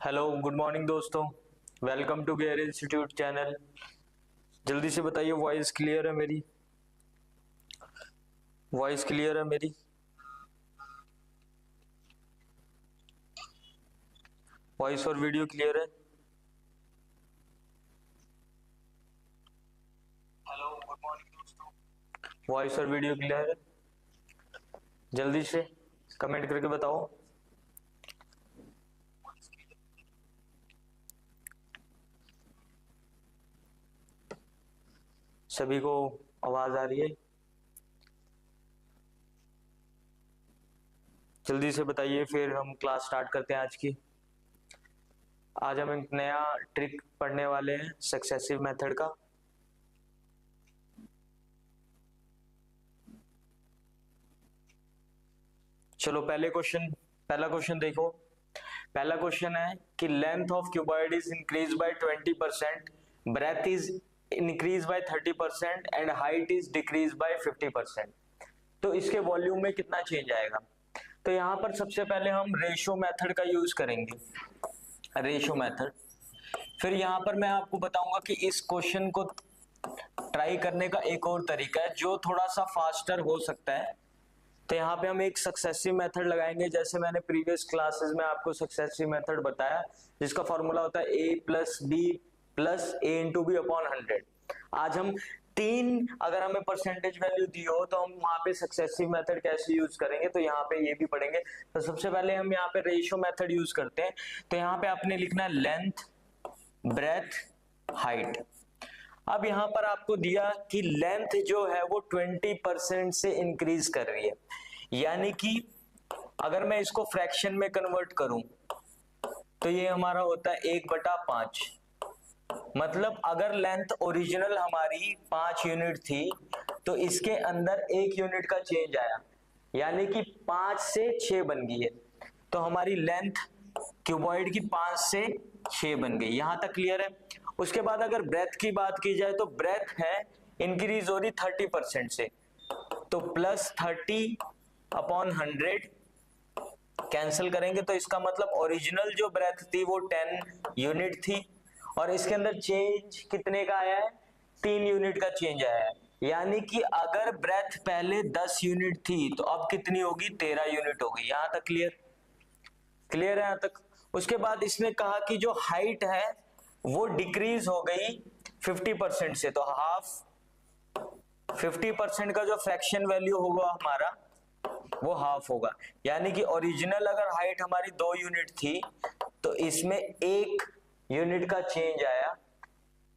Hello good morning दोस्तों। Welcome to गेयर institute channel. जल्दी से बताइए, वॉइस क्लियर है मेरी? वॉइस क्लियर है मेरी? वॉइस और वीडियो क्लियर है? हेलो गुड मॉर्निंग दोस्तों। वॉइस और वीडियो क्लियर है? जल्दी से कमेंट करके बताओ। सभी को आवाज आ रही है? जल्दी से बताइए, फिर हम क्लास स्टार्ट करते हैं आज की। आज हम एक नया ट्रिक पढ़ने वाले हैं सक्सेसिव मेथड का। चलो पहला क्वेश्चन देखो। पहला क्वेश्चन है कि length of cuboid is increase by 20%, breadth is increase by 30% and height is decrease by 50%। तो इसके वॉल्यूम में कितना चेंज आएगा? तो यहां पर सबसे पहले हम रेशो मेथड का यूज करेंगे, रेशो मेथड। फिर यहां पर मैं आपको बताऊंगा कि इस क्वेश्चन को ट्राई करने का एक और तरीका है जो थोड़ा सा फास्टर हो सकता है। तो यहाँ पे हम एक सक्सेसिव मेथड लगाएंगे, जैसे मैंने प्रीवियस क्लासेस में आपको सक्सेसिव मेथड बताया, जिसका फॉर्मूला होता है a plus B plus A into B upon 100। आज हम तीन, अगर हमें परसेंटेज वैल्यू दी हो तो हम वहां पे सक्सेसिव मेथड कैसे यूज करेंगे, तो यहाँ पे ये भी पढ़ेंगे। तो सबसे पहले हम यहाँ पे रेशियो मेथड यूज करते हैं। तो यहाँ पे आपने लिखना है लेंथ, ब्रेथ, हाइट। अब यहां पर आपको दिया कि लेंथ जो है वो 20% से इंक्रीज कर रही है, यानी कि अगर मैं इसको फ्रैक्शन में कन्वर्ट करूं तो ये हमारा होता है 1/5। मतलब अगर लेंथ ओरिजिनल हमारी 5 यूनिट थी तो इसके अंदर 1 यूनिट का चेंज आया, यानी कि 5 से 6 बन गई है। तो हमारी लेंथ क्यूबॉइड की 5 से 6 बन गई। यहां तक क्लियर है? उसके बाद अगर ब्रेथ की बात की जाए तो ब्रेथ है इंक्रीज हो रही 30% से, तो प्लस 30/100 कैंसिल करेंगे तो इसका मतलब ओरिजिनल जो ब्रेथ थी वो 10 यूनिट थी और इसके अंदर चेंज कितने का आया है? 3 यूनिट का चेंज आया है। यानी कि अगर ब्रेथ पहले 10 यूनिट थी तो अब कितनी होगी? 13 यूनिट होगी। यहां तक क्लियर? क्लियर है यहां तक? उसके बाद इसने कहा कि जो हाइट है वो डिक्रीज हो गई 50% से, तो हाफ 50% का जो फ्रैक्शन वैल्यू होगा हमारा वो हाफ होगा। यानी कि ओरिजिनल अगर हाइट हमारी 2 यूनिट थी तो इसमें 1 यूनिट का चेंज आया,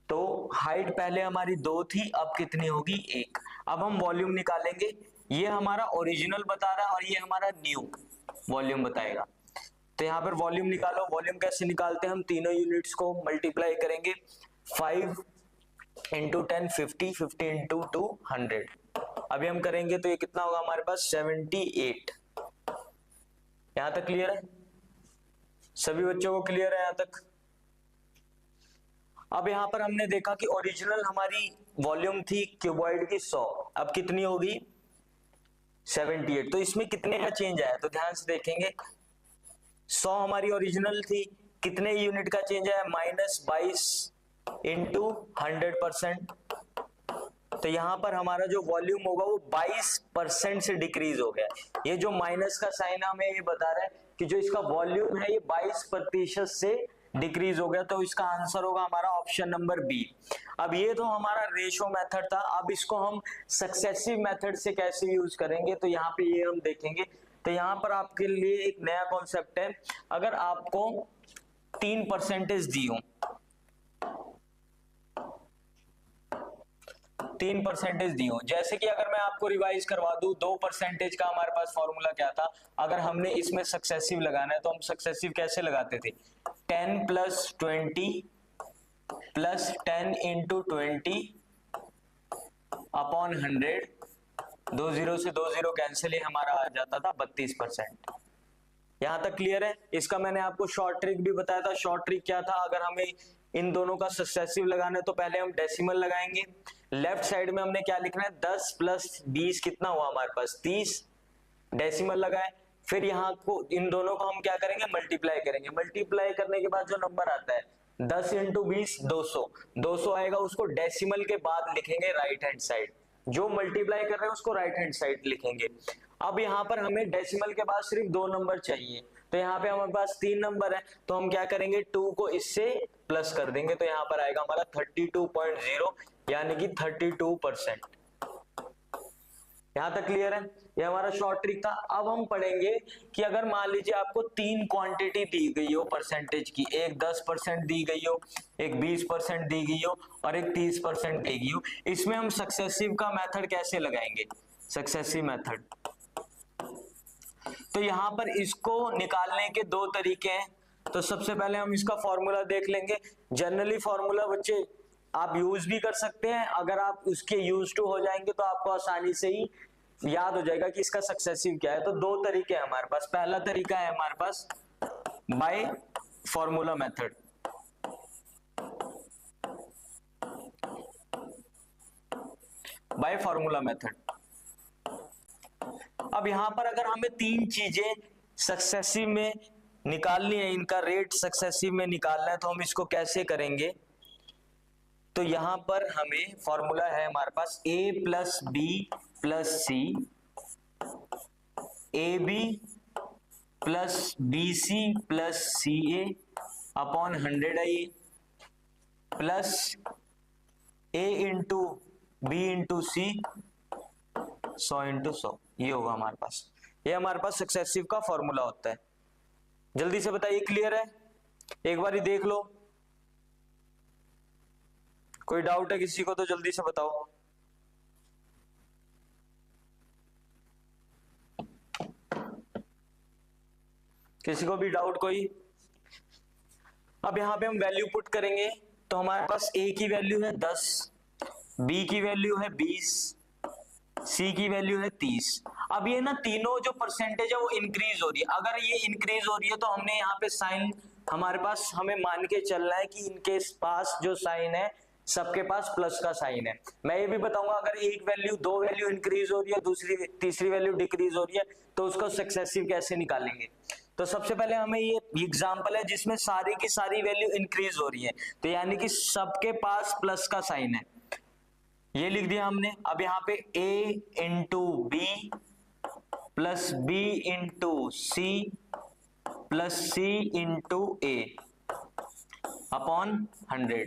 तो हाइट पहले हमारी 2 थी, अब कितनी होगी? 1। अब हम वॉल्यूम निकालेंगे। ये हमारा ओरिजिनल बता रहा है और ये हमारा न्यू वॉल्यूम बताएगा। तो यहां पर वॉल्यूम निकालो। वॉल्यूम कैसे निकालते हैं? हम तीनों यूनिट्स को मल्टीप्लाई करेंगे। 5 इंटू 10 50, 50 इंटू 2 100। अभी हम करेंगे तो ये कितना होगा हमारे पास? 78। यहां तक क्लियर है? सभी बच्चों को क्लियर है यहां तक? अब यहां पर हमने देखा कि ओरिजिनल हमारी वॉल्यूम थी क्यूबॉइड की 100, अब कितनी होगी? 78। तो इसमें कितने का चेंज आया? तो ध्यान से देखेंगे। 100 हमारी ओरिजिनल थी, कितने यूनिट का चेंज है? -22 इंटू 100%। तो यहां पर हमारा जो वॉल्यूम होगा वो 22% से डिक्रीज हो गया। ये जो माइनस का साइन हमें ये बता रहा है कि जो इसका वॉल्यूम है ये 22% से डिक्रीज हो गया। तो इसका आंसर होगा हमारा ऑप्शन नंबर बी। अब ये तो हमारा रेशो मेथड था। अब इसको हम सक्सेसिव मेथड से कैसे यूज करेंगे, तो यहाँ पे ये हम देखेंगे। तो यहां पर आपके लिए एक नया कॉन्सेप्ट है। अगर आपको 3% दी हो, 3% दी हो, जैसे कि अगर मैं आपको रिवाइज करवा दूं, 2% का हमारे पास फॉर्मूला क्या था? अगर हमने इसमें सक्सेसिव लगाना है तो हम सक्सेसिव कैसे लगाते थे? 10 plus 20 plus 10 into 20 upon 100। 2 zero से 2 जीरो कैंसिल, ही हमारा आ जाता था 32%। यहां तक क्लियर है? इसका मैंने आपको शॉर्ट ट्रिक भी बताया था। शॉर्ट ट्रिक क्या था? अगर हमें इन दोनों का सक्सेसिव लगाना है तो पहले हम डेसिमल लगाएंगे। लेफ्ट साइड में हमने क्या लिखना है? 10 प्लस 20 कितना हुआ हमारे पास? 30। डेसिमल लगाए, फिर यहाँ को इन दोनों को हम क्या करेंगे, मल्टीप्लाई करेंगे। मल्टीप्लाई करने के बाद जो नंबर आता है 10 इंटू 20 200, 200 आएगा, उसको डेसिमल के बाद लिखेंगे राइट हैंड साइड। जो मल्टीप्लाई कर रहे हैं उसको राइट हैंड साइड लिखेंगे। अब यहाँ पर हमें डेसिमल के बाद सिर्फ 2 नंबर चाहिए, तो यहाँ पे हमारे पास 3 नंबर है, तो हम क्या करेंगे 2 को इससे प्लस कर देंगे, तो यहाँ पर आएगा हमारा 32.0 यानी कि 32%। यहां तक क्लियर है? ये हमारा शॉर्ट ट्रिक था। अब हम पढ़ेंगे कि अगर मान लीजिए आपको 3 क्वांटिटी दी गई हो परसेंटेज की, एक 10% दी गई हो, एक 20% दी गई हो और एक 30% दी गई हो, इसमें हम सक्सेसिव का मेथड कैसे लगाएंगे, सक्सेसिव मेथड। तो यहां पर इसको निकालने के 2 तरीके हैं। तो सबसे पहले हम इसका फॉर्मूला देख लेंगे। जनरली फॉर्मूला बच्चे आप यूज भी कर सकते हैं, अगर आप उसके यूज टू हो जाएंगे तो आपको आसानी से ही याद हो जाएगा कि इसका सक्सेसिव क्या है। तो 2 तरीके हैं हमारे पास। पहला तरीका है हमारे पास by formula method. By formula method. अब यहां पर अगर हमें 3 चीजें सक्सेसिव में निकालनी है, इनका रेट सक्सेसिव में निकालना है, तो हम इसको कैसे करेंगे। तो यहां पर हमें फॉर्मूला है हमारे पास a plus B plus C, A B plus B C plus C A upon 100 है ये, plus A into B into C 100 into 100, ये होगा हमारे पास। ये हमारे पास सक्सेसिव का फॉर्मूला होता है। जल्दी से बताइए, क्लियर है? एक बार ही देख लो, कोई डाउट है किसी को तो जल्दी से बताओ। किसी को भी डाउट कोई? अब यहां पे हम वैल्यू पुट करेंगे, तो हमारे पास a की वैल्यू है 10, b की वैल्यू है 20, c की वैल्यू है 30। अब ये ना तीनों जो परसेंटेज है वो इंक्रीज हो रही है। अगर ये इंक्रीज हो रही है तो हमने यहाँ पे साइन, हमारे पास हमें मान के चलना है कि इनके पास जो साइन है सबके पास प्लस का साइन है। मैं ये भी बताऊंगा अगर एक वैल्यू, 2 वैल्यू इंक्रीज हो रही है, दूसरी तीसरी वैल्यू डिक्रीज हो रही है, तो उसको सक्सेसिव कैसे निकालेंगे। तो सबसे पहले हमें ये एग्जांपल है जिसमें सारी की सारी वैल्यू इंक्रीज हो रही है, तो यानी कि सबके पास प्लस का साइन है, ये लिख दिया हमने। अब यहाँ पे a into B plus B into C plus C into A upon 100,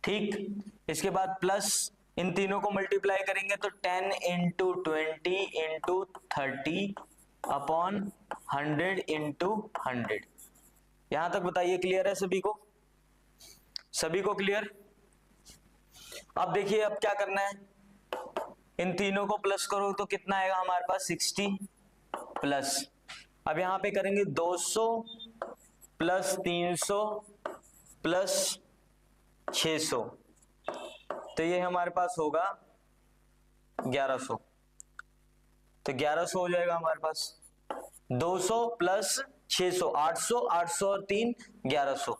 ठीक। इसके बाद प्लस इन तीनों को मल्टीप्लाई करेंगे तो 10 इंटू 20 इंटू 30 अपॉन 100 इंटू 100। यहां तक बताइए, क्लियर है सभी को? सभी को क्लियर? अब देखिए अब क्या करना है, इन तीनों को प्लस करो तो कितना आएगा हमारे पास 60 प्लस, अब यहां पे करेंगे 200 प्लस 300 प्लस 600, तो ये हमारे पास होगा 1100। तो 1100 हो जाएगा हमारे पास। 200 प्लस 600 800, 800 और 3 1100,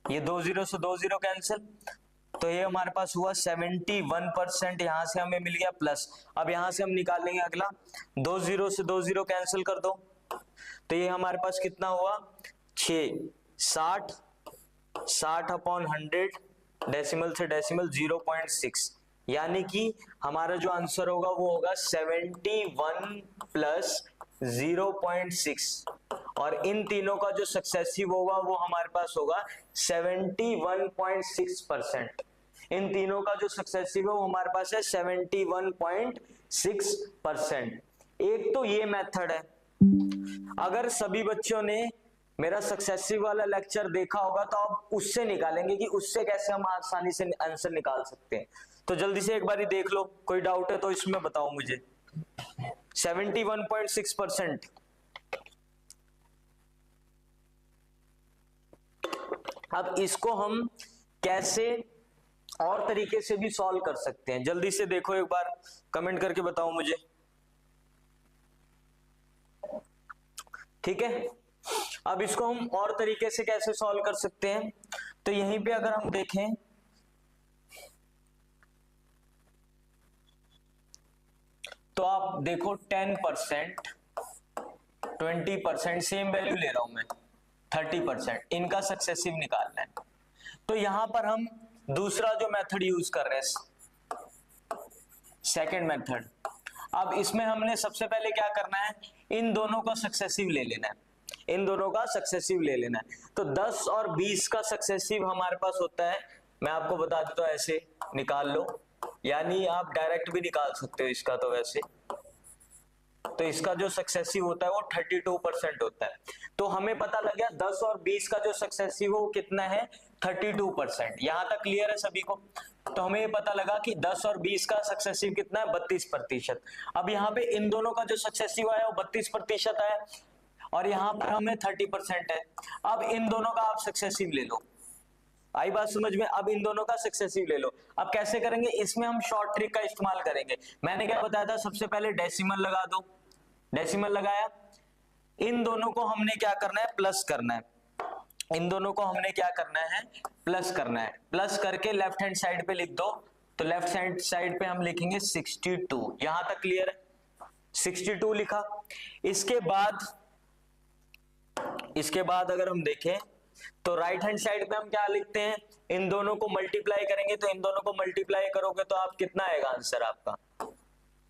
ये 2 0 से 2 0 कैंसिल, तो ये हमारे पास हुआ 71%। यहां से हमें मिल गया प्लस। अब यहां से हम निकालेंगे अगला, 2 0 से 2 0 कैंसिल कर दो, तो ये हमारे पास कितना हुआ 6, 60 अपॉन 100, डेसिमल से डेसिमल 0.6, यानी कि हमारा जो आंसर होगा वो होगा 71 प्लस 0.6, और इन तीनों का जो सक्सेसिव होगा वो हमारे पास होगा 71.6%। इन तीनों का जो सक्सेसिव है वो हमारे पास है 71.6%। एक तो ये मेथड है। अगर सभी बच्चों ने मेरा सक्सेसिव वाला लेक्चर देखा होगा तो आप उससे निकालेंगे कि उससे कैसे हम आसानी से आंसर निकाल सकते हैं। तो जल्दी से एक बार ही देख लो, कोई डाउट है तो इसमें बताओ मुझे। 71.6%। अब इसको हम कैसे और तरीके से भी सॉल्व कर सकते हैं, जल्दी से देखो एक बार, कमेंट करके बताओ मुझे, ठीक है। अब इसको हम और तरीके से कैसे सॉल्व कर सकते हैं, तो यहीं पे अगर हम देखें तो आप देखो 10%, 20%, सेम वैल्यू ले रहा हूं मैं 30%, इनका सक्सेसिव निकालना है। तो यहां पर हम दूसरा जो मेथड यूज कर रहे हैं, सेकंड मेथड। अब इसमें हमने सबसे पहले क्या करना है, इन दोनों का सक्सेसिव ले लेना है, इन दोनों का सक्सेसिव ले लेना है। तो 10 और 20 का सक्सेसिव हमारे पास होता है, मैं आपको बता देता हूं, ऐसे निकाल लो, यानी आप डायरेक्ट भी निकाल सकते हो इसका। तो वैसे तो इसका जो सक्सेसिव होता है वो 32% होता है। तो हमें पता लग गया 10 और 20 का जो सक्सेसिव हो कितना है, 32%। यहां तक क्लियर है सभी को? तो हमें ये पता लगा कि 10 और 20 का सक्सेसिव कितना है, 32%। अब यहाँ पे इन दोनों का जो सक्सेसिव आया वो 32% आया, और यहाँ पर हमें 30% है। अब इन दोनों का आप सक्सेसिव ले लो, आई बात समझ में? अब इन दोनों का सक्सेसिव ले लो। अब कैसे करेंगे, इसमें हम शॉर्ट ट्रिक का इस्तेमाल करेंगे। मैंने क्या बताया था, सबसे पहले डेसिमल लगा दो, डेसिमल लगाया, इन दोनों को हमने क्या करना है, प्लस करना है, इन दोनों को हमने क्या करना है, प्लस करना है। प्लस करके लेफ्ट हैंड साइड पे लिख दो, तो लेफ्ट हैंड साइड पे हम लिखेंगे 62। यहां तक क्लियर है? 62 लिखा। इसके बाद अगर हम देखें तो राइट हैंड साइड पे हम क्या लिखते हैं, इन दोनों को मल्टीप्लाई करेंगे, तो इन दोनों को मल्टीप्लाई करोगे तो आप कितना आएगा आंसर आपका,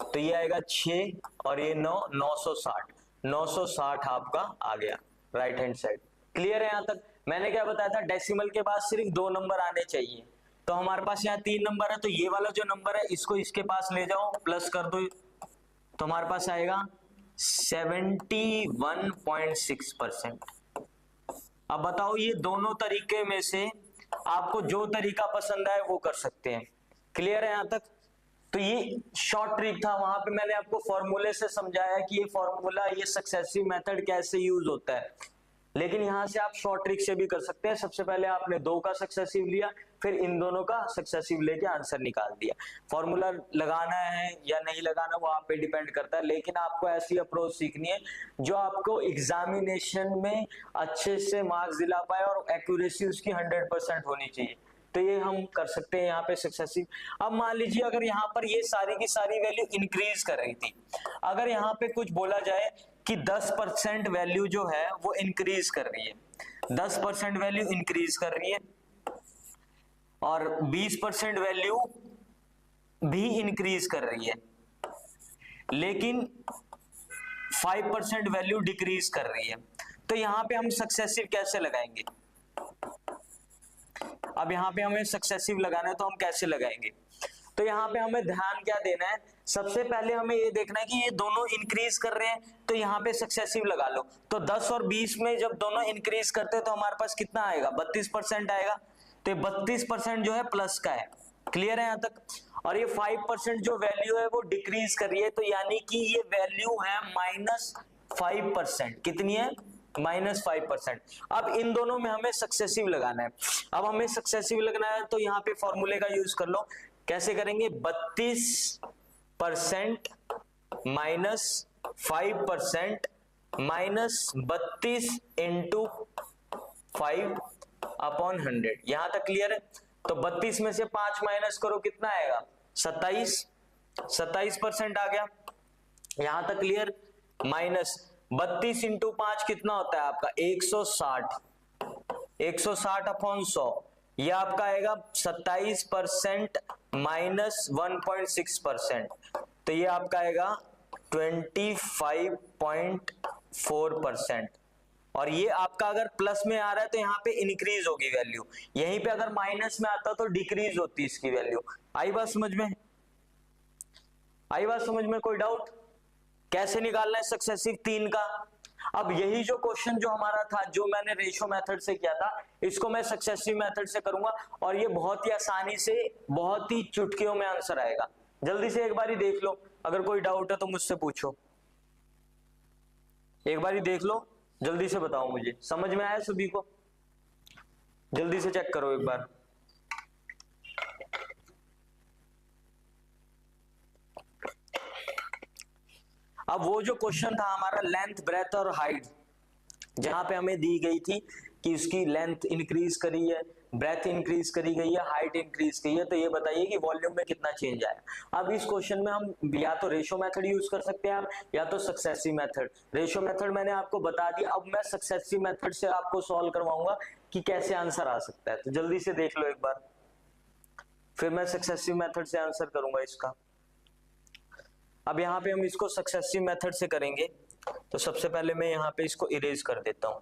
तो ये आएगा 6 और ये 9, 960, 960 आपका आ गया राइट हैंड साइड। क्लियर है? यहां तक मैंने क्या बताया था, डेसिमल के बाद सिर्फ 2 नंबर आने चाहिए। तो हमारे पास यहाँ 3 नंबर है, तो ये वाला जो नंबर है इसको इसके पास ले जाओ, प्लस कर दो, तो हमारे पास आएगा 71.6%। अब बताओ, ये दोनों तरीके में से आपको जो तरीका पसंद आए वो कर सकते हैं। क्लियर है यहां तक? तो ये शॉर्ट ट्रिक था, वहां पे मैंने आपको फॉर्मूले से समझाया कि ये फॉर्मूला, ये सक्सेसिव मेथड कैसे यूज होता है। लेकिन यहां से आप शॉर्ट ट्रिक से भी कर सकते हैं। सबसे पहले आपने 2 का सक्सेसिव लिया, फिर इन दोनों का सक्सेसिव लेके आंसर निकाल दिया। फॉर्मूला लगाना है या नहीं लगाना वो आप पे डिपेंड करता है, लेकिन आपको ऐसी अप्रोच सीखनी है जो आपको एग्जामिनेशन में अच्छे से मार्क्स दिला पाए और एक्यूरेसी उसकी 100% होनी चाहिए। तो ये हम कर सकते हैं यहाँ पे सक्सेसिव। अब मान लीजिए अगर यहाँ पर ये सारी की सारी वैल्यू इंक्रीज कर रही थी, अगर यहाँ पे कुछ बोला जाए कि 10% वैल्यू जो है वो इंक्रीज कर रही है, 10% वैल्यू इंक्रीज कर रही है और 20% वैल्यू भी इंक्रीज कर रही है, लेकिन 5% वैल्यू डिक्रीज कर रही है, तो यहां पे हम सक्सेसिव कैसे लगाएंगे? अब यहां पे हमें सक्सेसिव लगाना है तो हम कैसे लगाएंगे? तो यहाँ पे हमें ध्यान क्या देना है, सबसे पहले हमें ये देखना है कि ये दोनों इंक्रीज कर रहे हैं, तो यहाँ पे सक्सेसिव लगा लो। तो 10 और 20 में जब दोनों इंक्रीज करते हैं तो हमारे पास कितना आएगा, 32% आएगा। तो 32% जो है प्लस का है। क्लियर है यहाँ तक? और ये 5% जो वैल्यू है वो डिक्रीज कर रही है, तो यानी कि ये वैल्यू है -5%। कितनी है? -5%। अब इन दोनों में हमें सक्सेसिव लगाना है। अब हमें सक्सेसिव लगाना है तो यहाँ पे फॉर्मूले का यूज कर लो। कैसे करेंगे? 32% -5% -32 इंटू 5/100। यहां तक क्लियर है? तो 32 में से 5 माइनस करो, कितना आएगा? 27, 27% आ गया। यहां तक क्लियर? माइनस 32 इंटू 5 कितना होता है आपका? 160, 160/100, ये आपका आएगा 27% -1.6%, तो ये आपका आएगा 25.4%। और ये आपका अगर प्लस में आ रहा है तो यहाँ पे इंक्रीज होगी वैल्यू, यहीं पे अगर माइनस में आता तो डिक्रीज होती इसकी वैल्यू। आई बात समझ में? आई बात समझ में? कोई डाउट? कैसे निकालना है सक्सेसिव 3 का? अब यही जो क्वेश्चन जो हमारा था, जो मैंने रेशो मेथड से किया था, इसको मैं सक्सेसिव मेथड से करूंगा और ये बहुत ही आसानी से, बहुत ही चुटकियों में आंसर आएगा। जल्दी से एक बारी देख लो, अगर कोई डाउट है तो मुझसे पूछो। एक बारी देख लो, जल्दी से बताओ मुझे, समझ में आया सभी को? जल्दी से चेक करो एक बार। अब वो जो क्वेश्चन था हमारा लेंथ, ब्रेथ और हाइट, जहां पे हमें दी गई थी कि उसकी लेंथ इंक्रीज करी है, ब्रेथ इंक्रीज करी गई है, हाइट इंक्रीज की है, तो ये बताइए कि वॉल्यूम में कितना चेंज आया। अब इस क्वेश्चन में हम या तो रेशो मेथड यूज कर सकते हैं या तो सक्सेसिव मेथड। रेशो मेथड मैंने आपको बता दिया, अब मैं सक्सेसिव मेथड से आपको सॉल्व करवाऊंगा कि कैसे आंसर आ सकता है। तो जल्दी से देख लो एक बार, फिर मैं सक्सेसिव मेथड से आंसर करूंगा इसका। अब यहाँ पे हम इसको सक्सेसिव मेथड से करेंगे, तो सबसे पहले मैं यहाँ पे इसको इरेज कर देता हूं।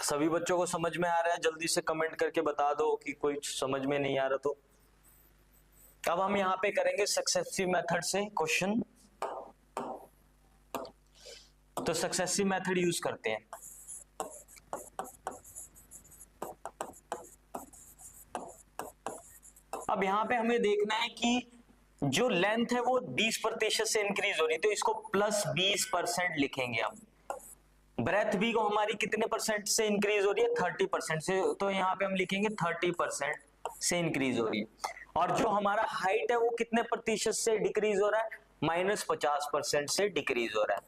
सभी बच्चों को समझ में आ रहा है? जल्दी से कमेंट करके बता दो कि कोई समझ में नहीं आ रहा तो। अब हम यहाँ पे करेंगे सक्सेसिव मेथड से क्वेश्चन, तो सक्सेसिव मेथड यूज करते हैं। अब यहाँ पे हमें देखना है कि जो लेंथ है वो 20% से इंक्रीज हो रही है, तो इसको प्लस 20% लिखेंगे हम। ब्रेथ भी को हमारी कितने परसेंट से इंक्रीज हो रही है? 30% से, तो यहाँ पे हम लिखेंगे 30% से इंक्रीज हो रही है। और जो हमारा हाइट है वो कितने प्रतिशत से डिक्रीज हो रहा है? -50% से डिक्रीज हो रहा है।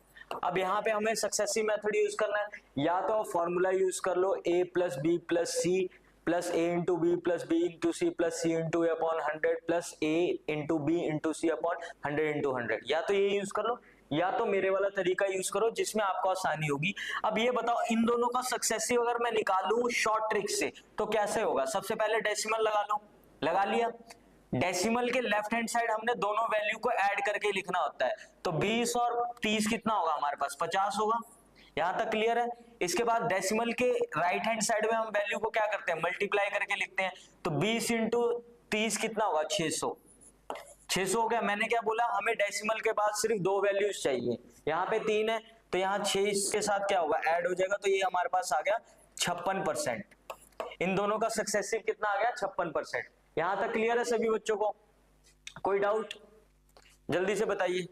अब यहाँ पे हमें सक्सेसिव मेथड यूज करना है, या तो फॉर्मूला यूज कर लो a + b + c + a × b + b × c + c × a / 100 + a × b × c / 100 × 100, या तो ये यूज कर लो या तो मेरे वाला तरीका यूज करो जिसमें आपको आसानी होगी। अब ये बताओ, इन दोनों का सक्सेसिव अगर मैं निकालूं शॉर्ट ट्रिक से तो कैसे होगा? सबसे पहले डेसिमल लगा लो, लगा लिया। डेसिमल के लेफ्ट हैंड साइड हमने दोनों वैल्यू को ऐड करके लिखना होता है, तो 20 और 30 कितना होगा हमारे पास? 50 होगा। यहां तक क्लियर है? इसके बाद डेसिमल के राइट हैंड साइड में हम वैल्यू को क्या करते हैं? मल्टीप्लाई करके लिखते हैं, तो 20 × 30 कितना होगा? 600। 600 हो गया। मैंने क्या बोला? हमें डेसिमल के बाद सिर्फ दो वैल्यूज चाहिए, यहाँ पे 3 है तो यहाँ 6 के साथ क्या होगा? ऐड हो जाएगा, तो ये हमारे पास आ गया 56%। इन दोनों का सक्सेसिव कितना आ गया? 56%। यहां तक क्लियर है सभी बच्चों को? कोई डाउट? जल्दी से बताइए।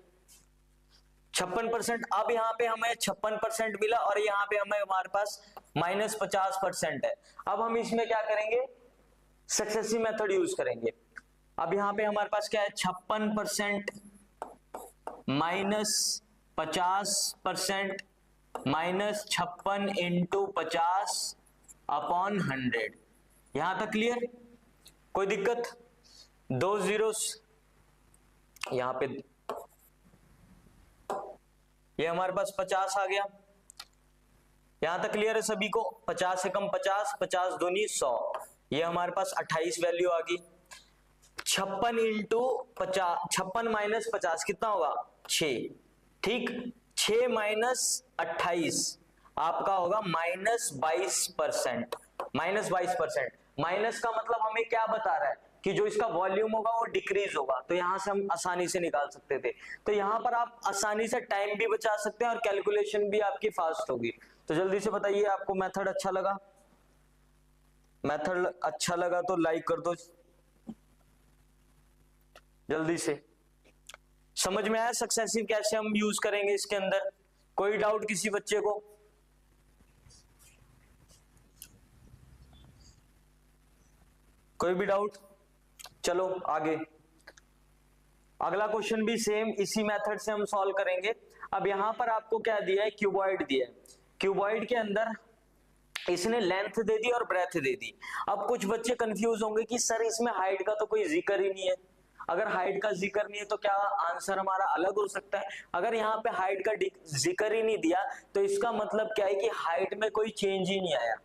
56%। अब यहाँ पे हमें 56% मिला और यहाँ पे हमें हमारे पास -50% है। अब हम इसमें क्या करेंगे? सक्सेसिव मेथड यूज करेंगे। अब यहाँ पे हमारे पास क्या है? 56% -50% -56 × 50/100। यहां तक क्लियर? कोई दिक्कत? 2 zeros यहां पे, ये हमारे पास 50 आ गया। यहां तक क्लियर है सभी को? 50 से कम 50, 50 दूनी 100, ये हमारे पास 28 वैल्यू आ गई। 56 × 50, 56 - 50 कितना होगा? 6। ठीक, 6 - 28 आपका होगा -22%। -22%। माइनस का मतलब हमें क्या बता रहा है? कि जो इसका वॉल्यूम होगा वो डिक्रीज होगा, तो यहां से हम आसानी से निकाल सकते थे। तो यहां पर आप आसानी से टाइम भी बचा सकते हैं और कैलकुलेशन भी आपकी फास्ट होगी। तो जल्दी से बताइए, आपको मेथड अच्छा लगा? मेथड अच्छा लगा तो लाइक कर दो जल्दी से। समझ में आया सक्सेसिव कैसे हम यूज करेंगे इसके अंदर? कोई डाउट किसी बच्चे को? कोई भी डाउट? चलो आगे। अगला क्वेश्चन भी सेम इसी मेथड से हम सॉल्व करेंगे। अब यहां पर आपको क्या दिया है? क्यूबॉइड दिया है। क्यूबॉइड के अंदर इसने लेंथ दे दी और ब्रेथ दे दी। अब कुछ बच्चे कंफ्यूज होंगे कि सर इसमें हाइट का तो कोई जिक्र ही नहीं है। अगर हाइट का जिक्र नहीं है तो क्या आंसर हमारा अलग हो सकता है? अगर यहाँ पे हाइट का जिक्र ही नहीं दिया तो इसका मतलब क्या है कि हाइट में कोई चेंज ही नहीं आया।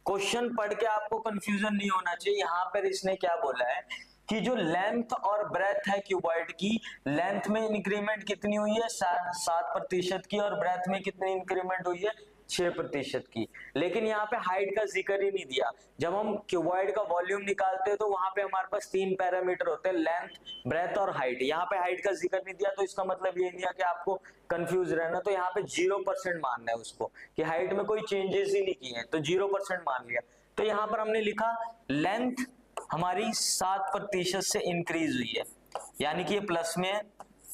क्वेश्चन पढ़ के आपको कंफ्यूजन नहीं होना चाहिए। यहाँ पर इसने क्या बोला है कि जो लेंथ और ब्रेथ है क्यूबॉइड की, लेंथ में इंक्रीमेंट कितनी हुई है? 7% की, और ब्रेथ में कितनी इंक्रीमेंट हुई है? 6% की। लेकिन यहाँ पे हाइट का जिक्र ही नहीं दिया। जब हम क्यूबॉइड का वॉल्यूम निकालते हैं तो वहां पे हमारे पास 3 पैरामीटर होते हैं, लेंथ, ब्रेथ और हाइट। यहाँ पे हाइट का जिक्र नहीं दिया, तो इसका मतलब ये नहीं है कि आपको कंफ्यूज रहना। तो यहाँ पे 0% मानना है उसको कि हाइट में कोई चेंजेस ही नहीं किए हैं, तो 0% मान लिया। तो यहाँ पर हमने लिखा लेंथ हमारी 7% से इंक्रीज हुई है, यानी कि ये प्लस में है।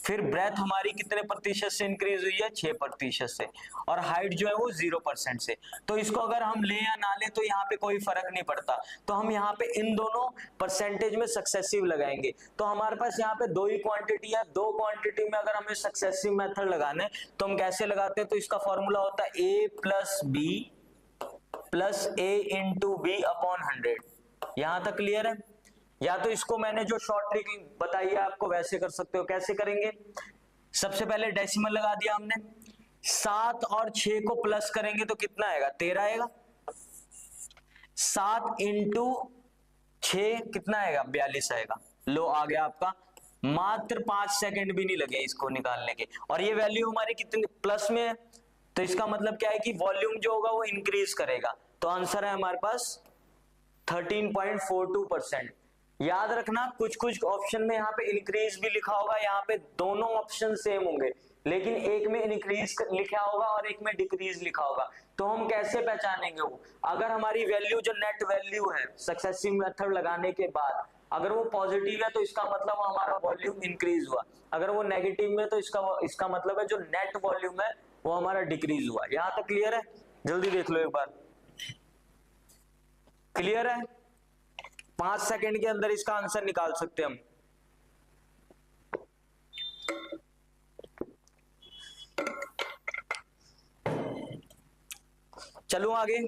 फिर ब्रेथ हमारी कितने प्रतिशत से इंक्रीज हुई है, 6% से, और हाइट जो है वो 0% से। तो इसको अगर हम ले या ना ले तो यहाँ पे कोई फर्क नहीं पड़ता, तो हम यहाँ पे इन दोनों परसेंटेज में सक्सेसिव लगाएंगे। तो हमारे पास यहाँ पे दो ही क्वांटिटी है, दो क्वांटिटी में अगर हमें सक्सेसिव मेथड लगाना है तो हम कैसे लगाते हैं, तो इसका फॉर्मूला होता है a plus B plus a into B upon 100। यहां तक क्लियर है? या तो इसको मैंने जो शॉर्ट ट्रिक बताई है आपको वैसे कर सकते हो। कैसे करेंगे, सबसे पहले डेसिमल लगा दिया हमने, 7 और 6 को प्लस करेंगे तो कितना आएगा, 13 आएगा। 7 इंटू 6 कितना आएगा, 42 आएगा। लो आ गया आपका, मात्र 5 सेकंड भी नहीं लगे इसको निकालने के, और ये वैल्यू हमारी कितनी प्लस में है, तो इसका मतलब क्या है कि वॉल्यूम जो होगा वो इंक्रीज करेगा। तो आंसर है हमारे पास 13.42%। याद रखना कुछ कुछ ऑप्शन में यहाँ पे इंक्रीज भी लिखा होगा, यहाँ पे दोनों ऑप्शन सेम होंगे, लेकिन एक में इंक्रीज लिखा होगा और एक में डिक्रीज लिखा होगा। तो हम कैसे पहचानेंगे वो, अगर हमारी वैल्यू जो नेट वैल्यू है सक्सेसिव मेथड लगाने के बाद अगर वो पॉजिटिव है तो इसका मतलब हमारा वॉल्यूम इंक्रीज हुआ, अगर वो नेगेटिव में तो इसका मतलब है जो नेट वॉल्यूम है वो हमारा डिक्रीज हुआ। यहां तक क्लियर है? जल्दी देख लो एक बार, क्लियर है? 5 सेकंड के अंदर इसका आंसर निकाल सकते हैं हम। चलो आगे,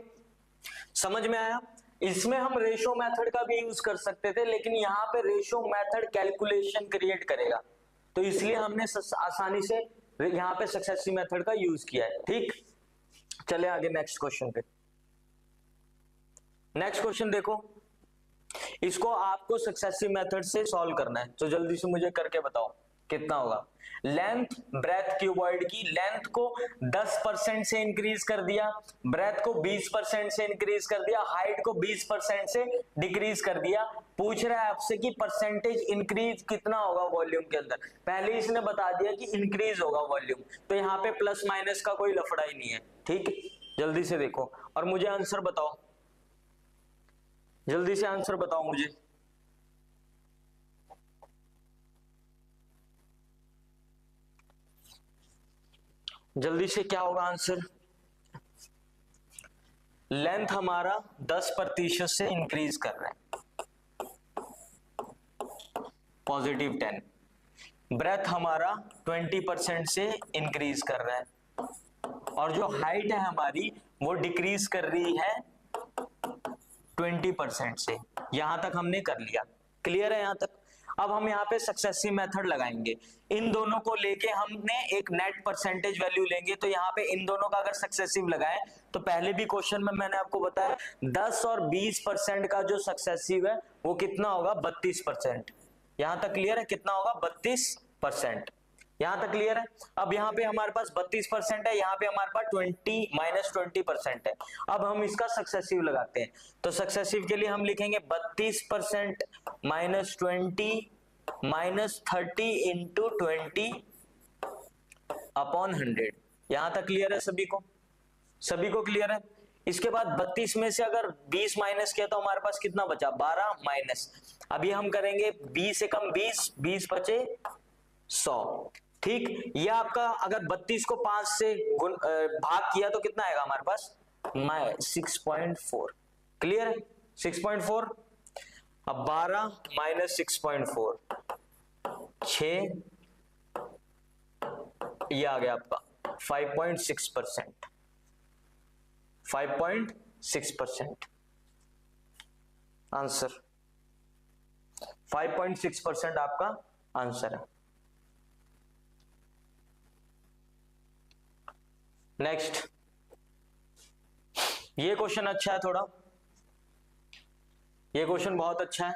समझ में आया? इसमें हम रेशो मेथड का भी यूज कर सकते थे, लेकिन यहाँ पे रेशो मेथड कैलकुलेशन क्रिएट करेगा, तो इसलिए हमने आसानी से यहाँ पे सक्सेसिव मेथड का यूज किया है। ठीक, चले आगे नेक्स्ट क्वेश्चन पे। नेक्स्ट क्वेश्चन देखो, इसको आपको सक्सेसिव मेथड से सॉल्व करना है, तो जल्दी से मुझे करके बताओ कितना होगा। लेंथ ब्रेथ क्यूबॉइड की लेंथ को 10% से इंक्रीज कर दिया, ब्रेथ को 20% से इंक्रीज कर दिया, हाइट को 20% से डिक्रीज कर दिया। पूछ रहा है आपसे कि परसेंटेज इंक्रीज कितना होगा वॉल्यूम के अंदर। पहले इसने बता दिया कि इंक्रीज होगा वॉल्यूम, तो यहाँ पे प्लस माइनस का कोई लफड़ा ही नहीं है। ठीक, जल्दी से देखो और मुझे आंसर बताओ, जल्दी से आंसर बताओ मुझे। जल्दी से क्या होगा आंसर? लेंथ हमारा 10% से इंक्रीज कर रहा है, पॉजिटिव 10। ब्रेथ हमारा 20% से इंक्रीज कर रहा है, और जो हाइट है हमारी वो डिक्रीज कर रही है 20% से। यहां तक हमने कर लिया, क्लियर है यहां तक? अब हम यहाँ पे सक्सेसिव मेथड लगाएंगे, इन दोनों को लेके हमने एक नेट परसेंटेज वैल्यू लेंगे। तो यहाँ पे इन दोनों का अगर सक्सेसिव लगाएं तो पहले भी क्वेश्चन में मैंने आपको बताया 10 और 20% का जो सक्सेसिव है वो कितना होगा, 32%। यहां तक क्लियर है? कितना होगा, 32%। यहां तक क्लियर है? अब यहाँ पे हमारे पास 32% है, यहाँ पे हमारे पास 20% है। अब हम इसका सक्सेसिव लगाते हैं, तो सक्सेसिव के लिए हम लिखेंगे 32% माइनस 20 माइनस 30 इंटू 20 अपॉन 100। यहां तक क्लियर है सभी को? सभी को क्लियर है? इसके बाद 32 में से अगर 20 माइनस किया तो हमारे पास कितना बचा, 12 माइनस। अभी हम करेंगे 20 से कम 20, 20 बचे 100। ठीक, ये आपका अगर 32 को 5 से भाग किया तो कितना आएगा हमारे पास, 6.4। क्लियर है? 6.4। अब 12 माइनस 6.4 6, ये आ गया आपका 5.6%। 5.6% आंसर, 5.6% आपका आंसर है। नेक्स्ट, ये क्वेश्चन अच्छा है थोड़ा, ये क्वेश्चन बहुत अच्छा है।